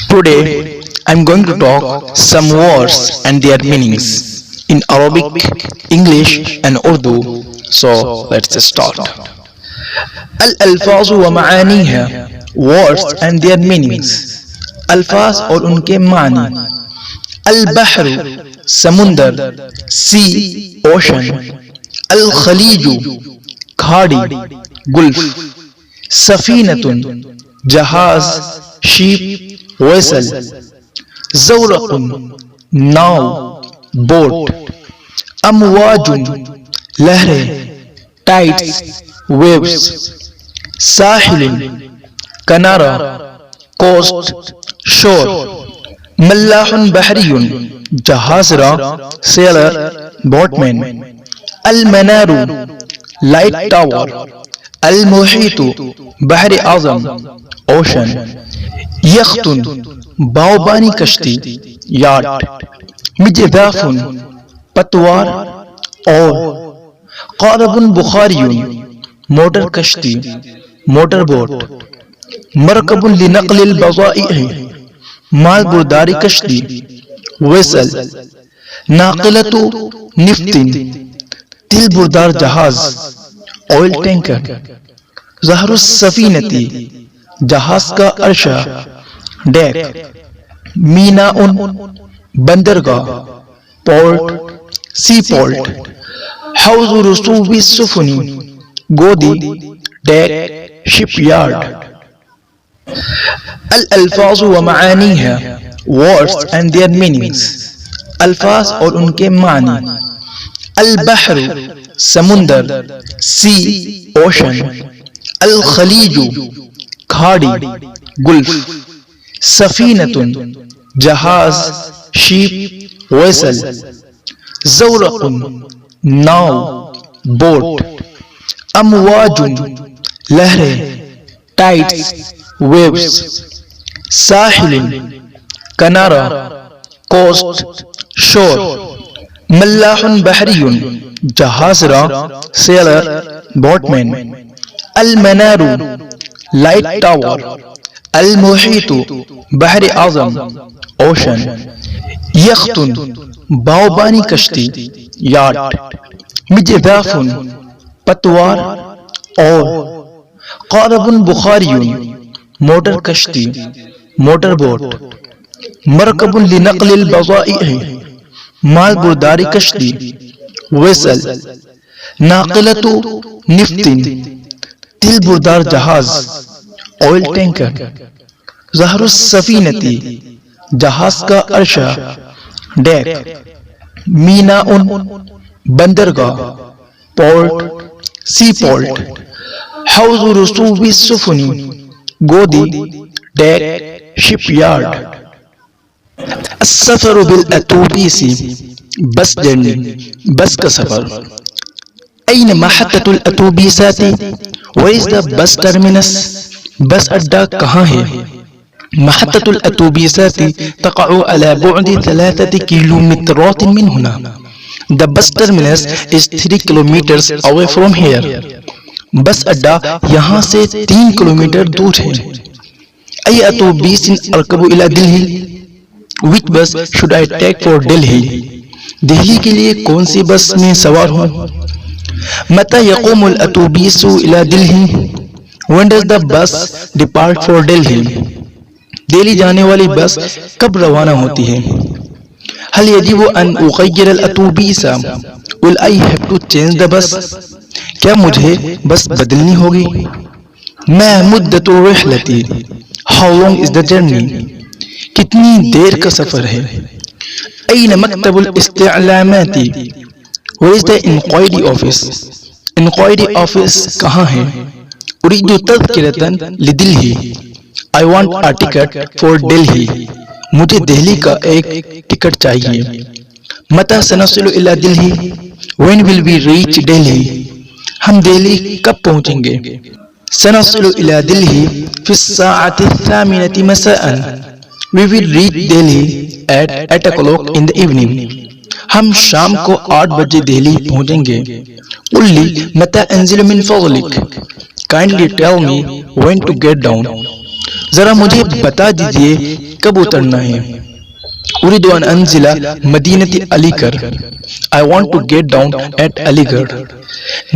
Today I'm going to talk some words and their meanings in Arabic, English and Urdu. So let's start. Al-alfaz wa ma'aniha, words and their meanings. Alfaz اور ان کے معنی. البحر سمندر, sea ocean. الخلیج کھاڑی gulf. سفینۃ جہاز ship vessel. زورق ناؤ boat. امواج لہریں tides waves. ساحل کنارہ coast shore. ملاح بحری جہاز راں sailor boatman. Almanar light tower. المحیط بحر اعظم ocean. یخت باوبانی کشتی یاٹ. مجذاف پتوار اور. قارب بخاری موٹر کشتی موٹر بوٹ. مرکب لنقل البضائع مال برداری کشتی ویسل. ناقلۃ نفط تیل بردار جہاز آئل ٹینکر. ظہر السفینۃ جہاز کا عرشہ ڈیک. مینا بندرگاہ پورٹ سی پورٹ. حوض رسوب السفن گودی ڈیک شپ یارڈ. الالفاظ و معانیها, words and their meanings. الفاظ اور ان کے معنی. البحر سمندر sea ocean. الخلیج کھاڑی گلف. سفینۃ جہاز ship vessel. زورق ناؤ boat. امواج لہریں tides waves. ساحل کنارہ coast shore. ملاح بحری جہاز راں sailor boatman. Almanar light tower. المحیط بحر اعظم ocean. یخت باوبانی کشتی یاٹ. مجذاف پتوار اور. قارب بخاری موٹر کشتی موٹر بوٹ. مرکب لنقل البضائع مال برداری کشتی ویسل. ناقلۃ نفط تیل بردار جہاز آئل ٹینکر. ظہر السفینۃ جہاز کا عرشہ ڈیک. مینا بندرگاہ پورٹ سی پورٹ. حوض رسوب السفن گودی ڈیک شپ یارڈ. السفر بالاتوبیس بس جرنی بس کا سفر. این محطۃ الاتوبیسات, where is the bus terminus, بس اڈا کہاں ہے. محطۃ الاتوبیسات تقع على بعد 3 کلومیٹرات من هنا. The bus terminus is 3 kilometers away from here. بس اڈا یہاں سے 3 کلومیٹر دور ہے. ای اتوبیس ارکب الى Delhi, which bus should I take for Delhi, Delhi کے لیے کون سی بس میں سوار ہوں. متى يقوم الاتوبیس الى Delhi, when does the bus depart for Delhi, Delhi جانے والی بس کب روانہ ہوتی ہے. هل يجب ان اغیر الاتوبیس, will I have to change the bus, کیا مجھے بس بدلنی ہوگی. ما مدت الرحلتی, how long is the journey, کتنی دیر کا سفر ہے. این مکتب الاستعلامات, where is the inquiry office, inquiry office کہاں ہے. اريد تذکرة لدلہی, I want a ticket for Delhi, مجھے دہلی کا ایک ٹکٹ چاہیے. متى سنصل الى Delhi, when will we reach Delhi, ہم دہلی کب پہنچیں گے. سنصل الى دلہی في الساعة 8 مساء, we will reach Delhi at 8 o'clock in the evening, ہم شام کو 8 بجے دہلی پہنچیں گے. قل لی متى انزل من فضلک, kindly tell me when to get down. ذرا مجھے بتا دیجئے کب اترنا ہے؟ اريد ان انزل مدینہ علی گڑھ. I want to get down at علی گڑھ.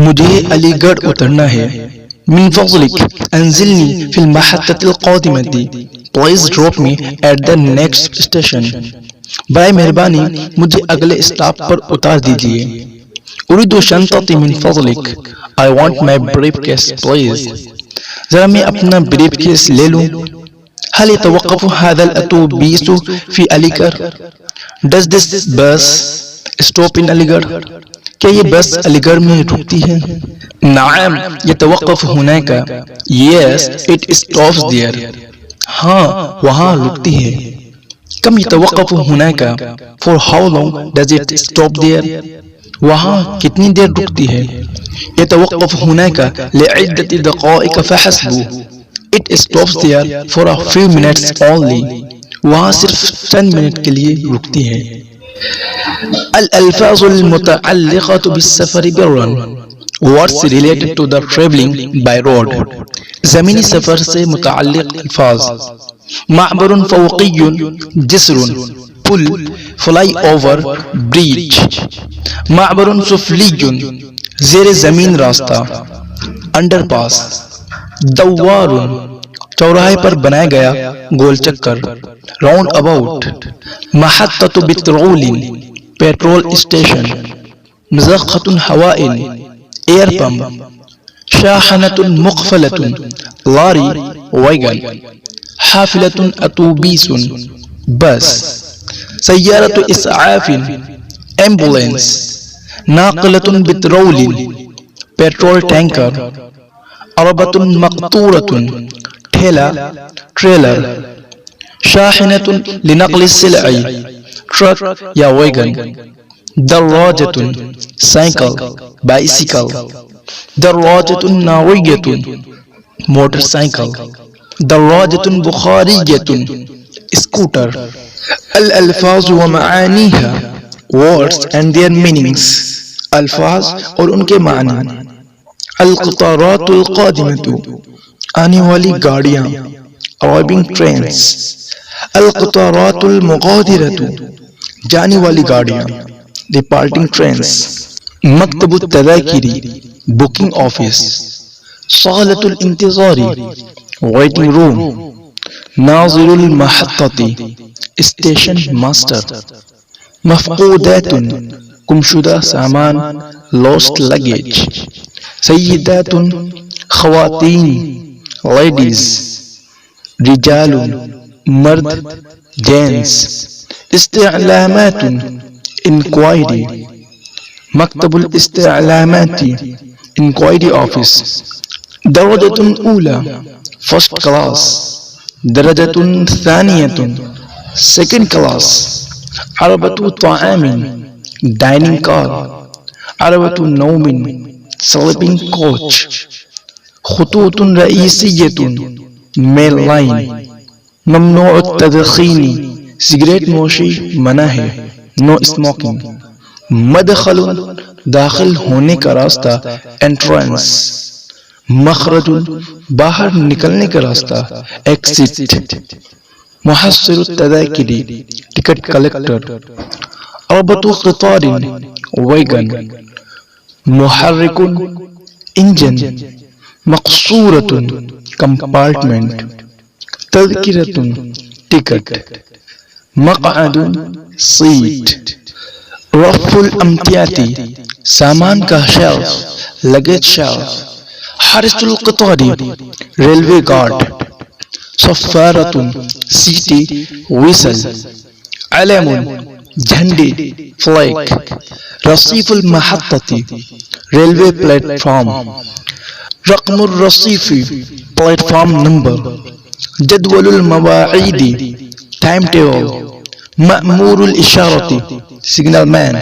مجھے علی گڑھ اترنا ہے. من فضلك انزلنی فی المحطة القادمة. Please drop me at the next station. برائے مہربانی مجھے اگلے اسٹاپ پر اتار دیجئے. اريد شنطتي من فضلك. I want my briefcase please. ذرا میں اپنا بریف کیس لے لوں. هل يتوقف هذا الاتوبيس في علی گڑھ؟ Does this bus stop in علی گڑھ؟ کیا یہ بس علی گڑھ میں رکتی ہے؟ نعم يتوقف هناك. Yes it stops there. ہاں وہاں رکتی ہے. کم يتوقف هناك. For how long does it stop there? وہاں کتنی دیر رکتی ہے؟ يتوقف هناك لعدة دقائق فحسب. It stops there for a few minutes only. وہاں صرف چند منٹ کے لیے رکتی ہے. الالفاظ المتعلقة بالسفر برا. Words related to the traveling by road. زمینی سفر سے متعلق الفاظ. معبر فوقی جسر پل فلائی اوور بریج. معبر سفلی زیر زمین راستہ انڈر پاس. دوار چوراہے پر بنایا گیا گول چکر راؤنڈ اباؤٹ. محطۃ پٹرول پیٹرول اسٹیشن. مضخۃ ہواء ایئر پمپ. شاحنۃ مقفلۃ لاری ویگن. حافلۃ اتوبیس بس. سیارۃ اسعاف ایمبولینس. ناقلۃ پٹرول پیٹرول ٹینکر. عربۃ مقطورۃ ٹھیلا ٹریلر. شاحنۃ لنقل السلع ٹرک یا ویگن. دراجۃ سائیکل بائسیکل. دراجۃ ناویۃ موٹر سائیکل. دراجۃ بخاریۃ اسکوٹر. الالفاظ ومعانیها. Words and their meanings. الفاظ اور ان کے معنی. القطارات القادمة آنے والی گاڑیاں arriving trains. القطارات المغادرة جانے والی گاڑیاں departing trains. مکتب التذاکر booking office. صالة الانتظار waiting room. ناظر المحطة station master. مفقودات گمشدہ سامان lost luggage. سیدات خواتین ladies. رجال مرد جینس. استعلامات inquiry. مکتب الاستعلامات inquiry office. درجة أولى first class. درجة ثانية second class. عربة طعام dining car. عربة نوم sleeping coach. خطوط رئیسیة main line. ممنوع التدخین سگریٹ نوشی منع ہے no smoking. مدخل داخل ہونے کا راستہ entrance. مخرج باہر نکلنے کا راستہ exit. محصل التذاکر ٹکٹ کلیکٹر. عربة قطار ویگن. محرک انجن. مقصورة کمپارٹمنٹ. تذکرۃ ٹکٹ. مقعد سیٹ. رف الامتیات سامان کا شیلف لگیج شیلف. حارس القطار ریلوے گارڈ. صفارۃ سیٹی ویسل. علم جھنڈی فلیگ. رصیف المحطة ریلوے پلیٹ فارم. رقم الرصیف پلیٹ فارم نمبر. جدول المواعید ٹائم ٹیبل. مأمور الاشارة سگنل مین.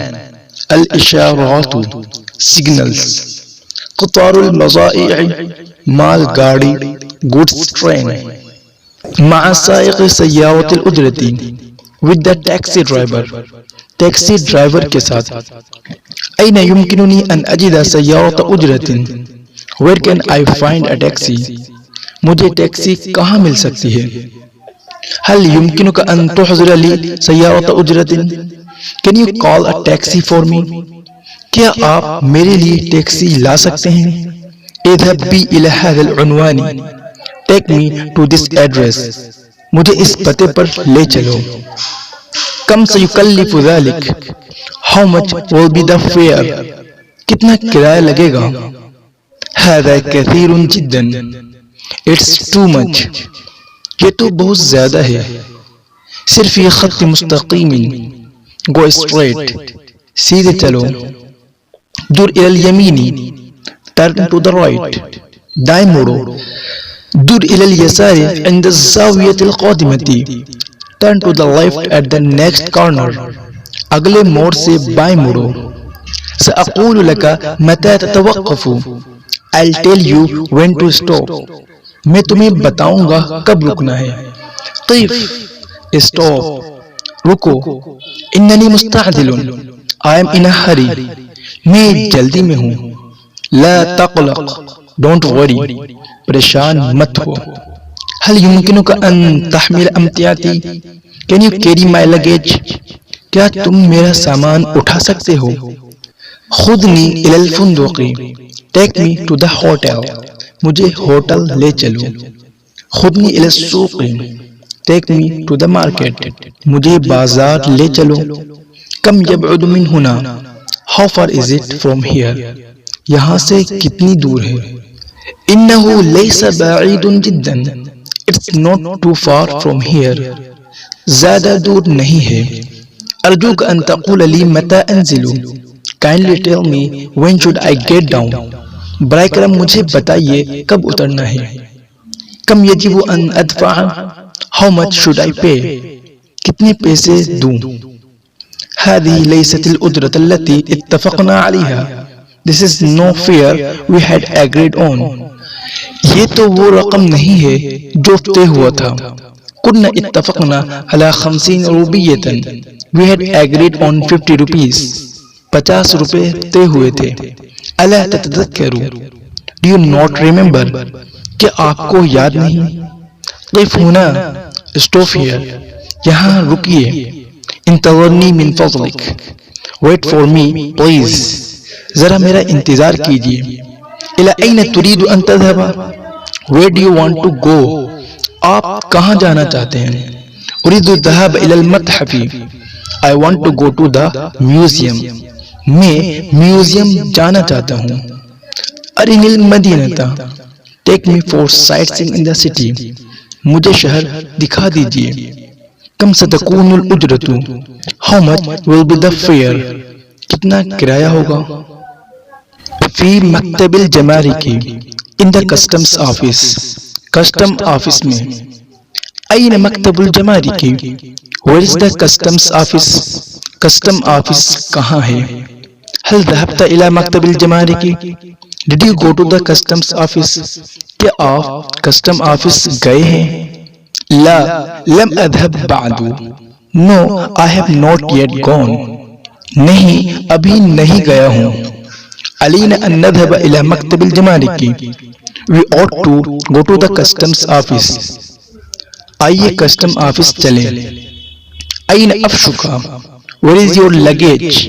الاشارات سگنلز. قطار البضائع مال گاڑی گوڈز ٹرین. مع سائق سیارة الأجرة with the taxi driver taxi driver کے ساتھ. أين يمكنني أن أجد سيارة أجرة؟ Where can I find a taxi? مجھے ٹیکسی کہاں مل سکتی ہے؟ هل يمكنك أن تحضر لي سيارة أجرة؟ Can you call a taxi for me? کیا آپ میرے لیے ٹیکسی لا سکتے ہیں؟ اذهب بي إلى هذا العنوان. Take me to this address. مجھے اس پتے پر لے چلو. کم سيكلف ذلك? How much will be the fare? کتنا کرایہ لگے گا؟ هذا كثير جدا. It's too much. یہ تو بہت زیادہ ہے. صرف یہ خط مستقیم. Go straight. سیدھے چلو. دور الى اليمين. Turn to the right. دائیں مڑو. دور الى اليسار عند الزاوية القادمة. Turn to the left at the next corner. اگلے موڑ سے بائیں مڑو. سأقول لك متى تتوقف. I'll tell you when to stop. میں تمہیں بتاؤں گا کب رکنا ہے. قف. Stop. رکو. اننی مستعجل. I am in a hurry. میں جلدی میں ہوں. لا تقلق. Don't worry. پریشان مت ہو. هل يمكنك أن تحمل أمتعتي? Can you carry my luggage? کیا تم میرا سامان اٹھا سکتے ہو؟ خذنی إلى الفندق. Take me to the hotel. مجھے ہوٹل لے چلو. خذنی إلى السوق. Take me to the market. مجھے بازار لے چلو. کم یبعد من ہنا. How far is it from here? یہاں سے کتنی دور ہے؟ انه ليس بعيد جدا. It's not too far from here. زیادہ دور نہیں ہے. ارجوک ان تقول لي متى انزل. Kindly tell me when should I get down. برائے کرم مجھے بتائیے کب اترنا ہے. کم یجب ان ادفع. How much should I pay. کتنے پیسے دوں. هذه ليست الأجرة التي اتفقنا عليها. This is no fare we had agreed on. یہ تو وہ رقم نہیں ہے جو طے ہوا تھا. كنا اتفقنا على 50 روپیة. We had agreed on 50 rupees. 50 روپے طے ہوئے تھے. الا تتذکر. Do you not remember. کہ آپ کو یاد نہیں. قف ہنا. Stop here. یہاں رکیے. انتظرنی من فضلک. Wait for me please. ذرا میرا انتظار کیجیے. الی این تريد ان تذهب. Where do you want to go. آپ کہاں جانا چاہتے ہیں؟ اريد الذهاب الى المتحف. I want to go to the museum. میں میوزیم جانا چاہتا ہوں. ارنی المدینہ. Take me for sightseeing in the city. مجھے شہر دکھا دیجیے. کم ستکون الاجرت. How much will be the fare. کتنا کرایہ ہوگا. فی مکتب الجمارکی. In the customs office. Custom office میں. این مکتب الجمارکی. Where is the customs office. Custom office کہاں ہے. هل ذهبت الى مکتب الجمارکی. Did you go to the customs office. کیا آپ کسٹم آفس گئے ہیں. لا لم اذهب بعد. No, I have not yet gone. نہیں ابھی نہیں گیا ہوں. علینا ان نذهب الى مکتب الجمارکی. We ought to go to the customs office. آئیے کسٹم آفس چلیں. N افشکا. Where is your luggage.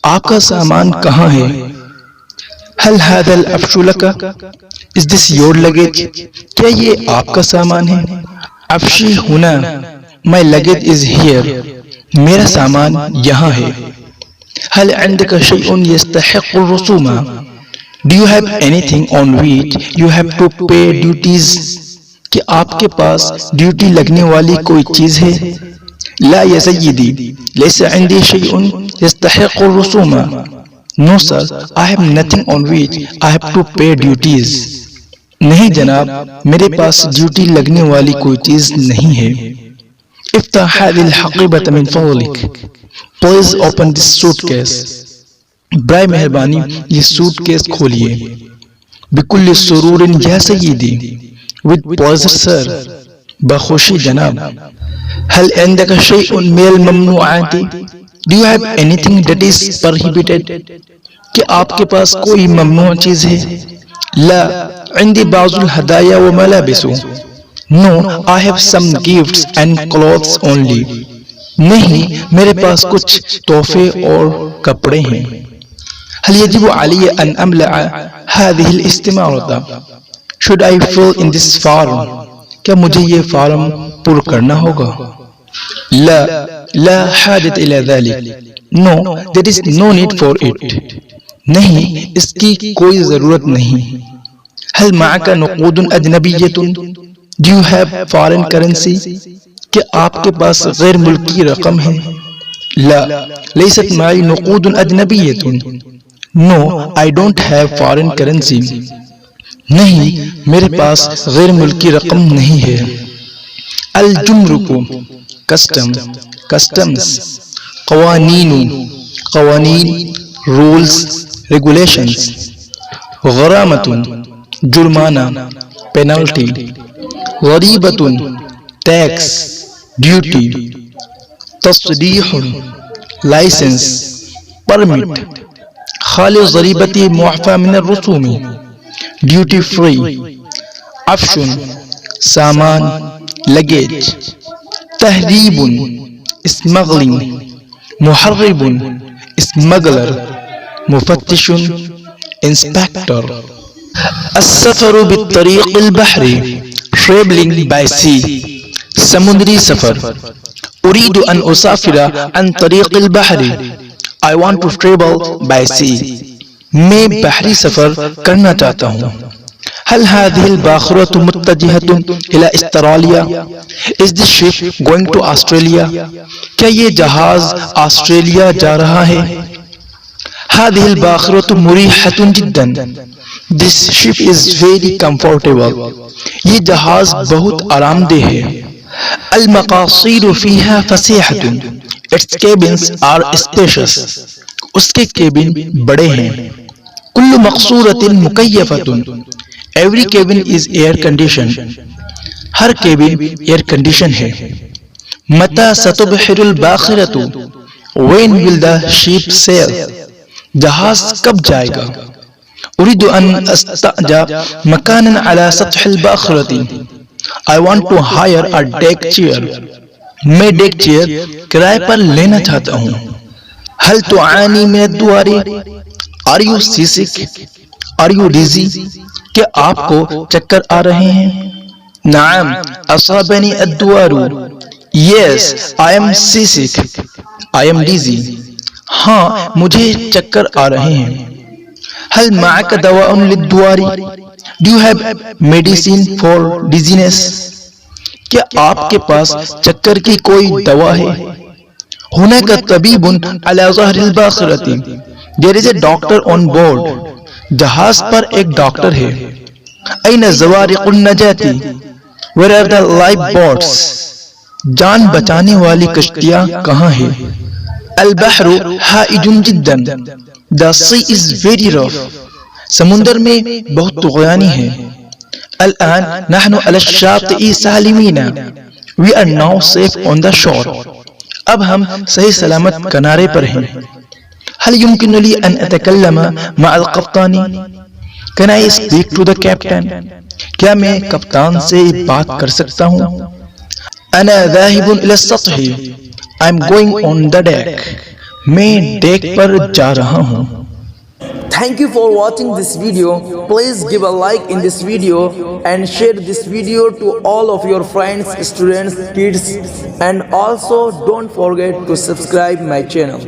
آپ کا سامان کہاں ہے. هل هذا الافش لك. Is this your luggage. کیا یہ آپ کا سامان ہے. افشی ہونا. My luggage is here. میرا سامان یہاں ہے. هل عندك شيء يستحق الرسوم. Do you have anything on which you have to pay duties. کہ آپ کے پاس ڈیوٹی لگنے والی کوئی چیز ہے. لا یا سیدی لیس عندي شيء يستحق الرسوم. No sir, I have nothing on which I have to pay duties. نہیں جناب میرے پاس ڈیوٹی لگنے والی کوئی چیز نہیں ہے. افتح هذه الحقيبة من فضلك. Please open this suitcase. برائے مہربانی یہ سوٹ کیس کھولیے. بكل سرور یا سیدی. With pleasure sir. بخوشی جناب. هل عندك شيء من الممنوعات. Do you have anything that is prohibited. کہ آپ کے پاس کوئی ممنوع چیز ہے. لا عندي بعض الهدايا وملابس. No, I have some gifts and clothes only. نہیں میرے پاس کچھ تحفے اور کپڑے ہیں. هل يجب علي أن أملأ هذه الاستمارة؟ Should I fill in this form? کیا مجھے یہ فارم پر کرنا ہوگا؟ لا حاجة إلى ذلك. No, there is no need for it. نہیں اس کی کوئی ضرورت نہیں. هل معك نقود أجنبية؟ Do you have foreign currency? کیا آپ کے پاس غیر ملکی رقم ہے؟ لا ليست معي نقود أجنبية. No, I don't have foreign currency. نہیں میرے پاس غیر ملکی رقم نہیں ہے. الجمرک کسٹم کسٹمز. قوانین رولز ریگولیشنز. غرامت جرمانہ پینلٹی. ضریبۃ ٹیکس ڈیوٹی. تصدیح لائسنس پرمٹ. خالی ضریبتی معفی من الرسوم ڈیوٹی فری. افشن سامان لگیج. تہریب اسمگلنگ. محرب اسمگلر. مفتش انسپیکٹر. السفر بالطریق البحری traveling by sea. سمندری سفر. أريد أن أسافر عن طريق البحر. I want to travel by sea. میں بحری سفر کرنا چاہتا ہوں. هل هذه الباخرة متجهة إلى استراليا؟ Is this ship going to Australia? کیا یہ جہاز آسٹریلیا جا رہا ہے؟ هذه الباخرة مريحة جدا. This ship is very comfortable. یہ جہاز بہت آرام دہ ہے. المقاصد فيها فسيحة. Its cabins are spacious. اس کے کیبن بڑے ہیں. كل مقصورة مكيفة. Every cabin is air conditioned. Hare cabin air condition ہے. متى ستبحر الباخرة؟ When will the ship sail? جہاز کب جائے گا؟ أريد أن أستأجر مكانا على سطح الباخرة. I want to hire a deck chair. میں ڈیک چیئر کرائے پر لینا چاہتا ہوں. هل تعاني من الدوار؟ Are you seasick? Are you dizzy? کیا آپ کو چکر آ رہے ہیں؟ نعم أصابني الدوار. Yes, I am seasick. I am dizzy. ہاں مجھے چکر آ رہے ہیں. هل معك دواء للدوار؟ Do you have medicine for dizziness? کیا آپ کے پاس چکر کی کوئی دوا ہے؟ هناك طبيب على ظهر الباخرة. There is a doctor on board. جہاز پر ایک ڈاکٹر ہے. أين زوارق النجاة؟ Where are the lifeboats? جان بچانے والی کشتیاں کہاں ہیں؟ البحر هائج جدا. The sea is very rough. سمندر میں بہت طغیانی ہے. الآن نحن على الشاطئ سالمين. We are now safe on the shore. اب ہم صحیح سلامت کنارے پر ہیں. هل يمكن لي أن أتكلم مع القبطان؟ Can I speak to the captain? کیا میں کپتان سے بات کر سکتا ہوں؟ أنا ذاهب إلى السطح. I'm going on the deck. میں ڈیک پر جا رہا ہوں. Thank you for watching this video. Please give a like in this video and share this video to all of your friends, students, kids, and also don't forget to subscribe my channel.